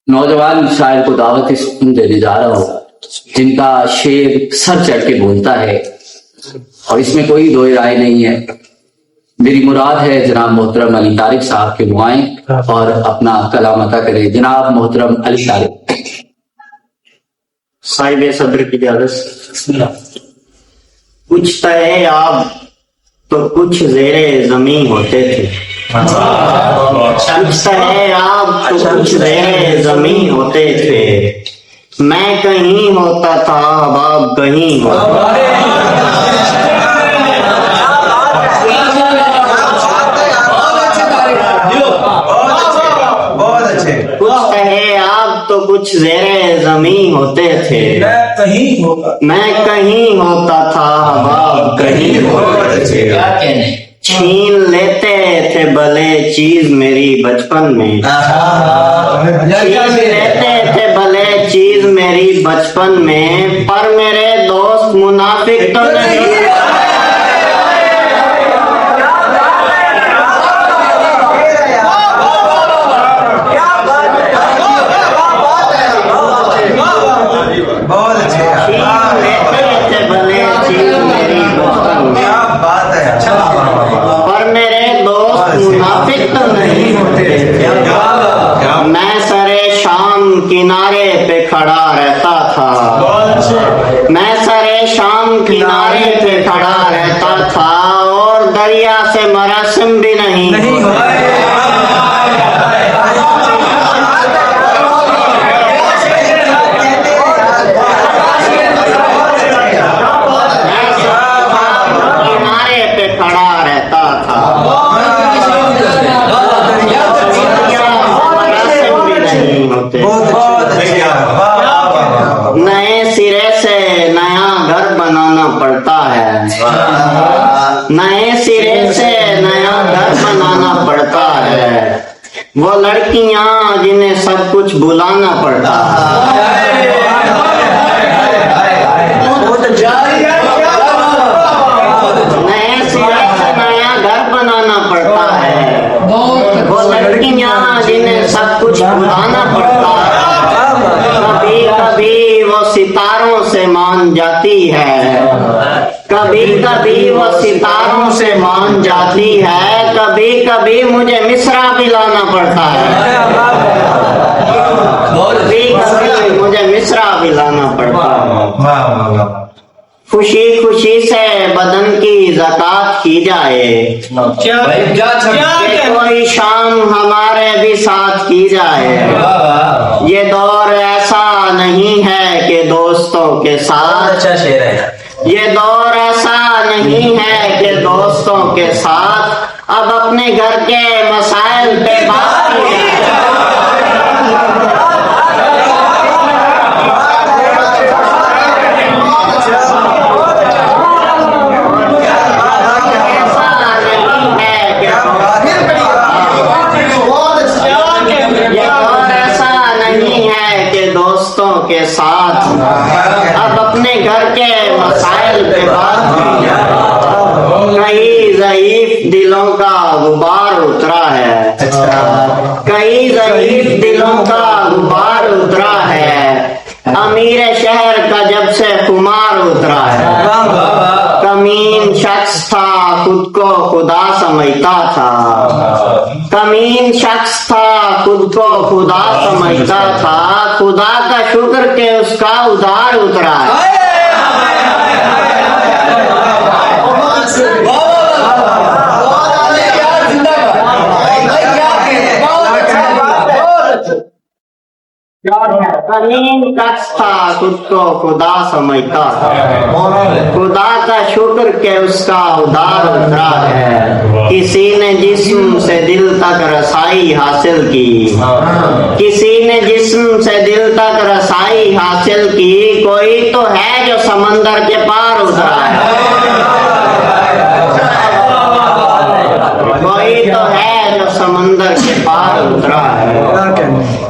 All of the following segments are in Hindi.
नौजवान शायर को दावत इस देने जा रहा हूं जिनका शेर सर चढ़ के बोलता है और इसमें कोई दो राय नहीं है। मेरी मुराद है जनाब मोहतरम अली तारिक साहब के मुआइन और अपना कलाम अता करें जनाब मोहतरम अली तारिक साहिब सदर की इजाजत। कुछ तय आप तो कुछ जेरे जमीन होते थे, कुछ तय आप तो कुछ जेरे जमीन होते थे। मैं कहीं होता था आप कहीं होता। तो कुछ ज़ेरे ज़मीन होते थे, मैं कहीं होता था आप कहीं होते थे। छीन लेते थे भले चीज मेरी बचपन में, छीन लेते थे भले चीज मेरी बचपन में, पर मेरे दोस्त मुनाफिक तो नहीं। मैं सरे शाम किनारे पे खड़ा रहता था, मैं सरे शाम किनारे पे खड़ा रहता था और दरिया से मरसम भी नहीं। किनारे पे खड़ा रहता था, नए सिरे से नया घर बनाना पड़ता है, नए सिरे से नया घर बनाना पड़ता है। वो लड़कियां जिन्हें सब कुछ बुलाना पड़ता है, नए सिरे से नया घर बनाना पड़ता है। वो लड़कियां जिन्हें सब कुछ बुलाना पड़ता है। कभी कभी वो सितारों से मान जाती है, कभी कभी वो सितारों से मान जाती है। कभी कभी मुझे मिसरा भी लाना पड़ता है, कभी कभी मुझे मिसरा भी लाना पड़ता है। खुशी खुशी से बदन की ज़कात की जाए, कोई शाम हमारे भी साथ की जाए। ये दौर ऐसा नहीं है कि दोस्तों के साथ, ये दौर ऐसा नहीं है कि दोस्तों के साथ अब अपने घर के मसाइल पे बात की जाए। दोस्तों के साथ अब अपने घर के मसाइल पे बात की जाए। कई ज़ईफ दिलों का गुबार उतरा है, कई ज़ईफ दिलों का गुबार उतरा है। अमीर शहर का जब से खुमार उतरा है। कमीन शख्स था खुद को खुदा समझता था, कमीन शख्स था खुद को खुदा समझता था। खुदा का शुक्र के उसका उधार उतरा है। कमीन शख्स था खुद को खुदा समझता था, खुदा का शुक्र के उसका उधार उतरा है। किसी ने जिस्म से दिल तक रसाई हासिल की, किसी ने जिस्म से दिल तक रसाई हासिल की। कोई तो है जो समंदर के पार उतरा है, कोई तो है जो समंदर के पार उतरा है।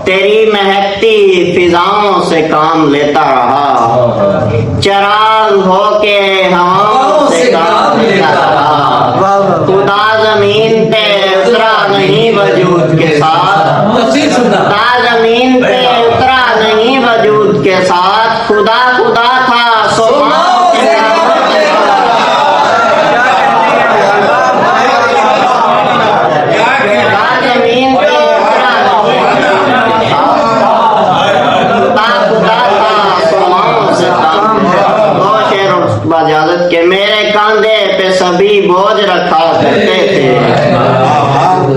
तेरी महकती फिजाओं से काम लेता रहा, चराग होके हवाओं से काम लेता रहा। खुदा जमीन पे उतरा नहीं वजूद के साथ, खुदा जमीन पे के साथ खुदा खुदा था सो जमीन पे खुदा खुदा था सो माओ से कम। दो शेर इजाजत के मेरे कांधे पे सभी बोझ रखा करते थे,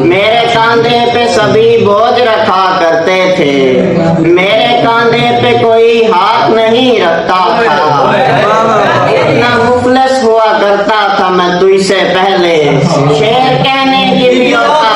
मेरे कांधे पे सभी बोझ रखा करते थे, मेरे कांधे पे कोई हाथ नहीं रखता था, इतना मुफलिस हुआ करता था मैं तुझसे पहले, शेर कहने की भी औकात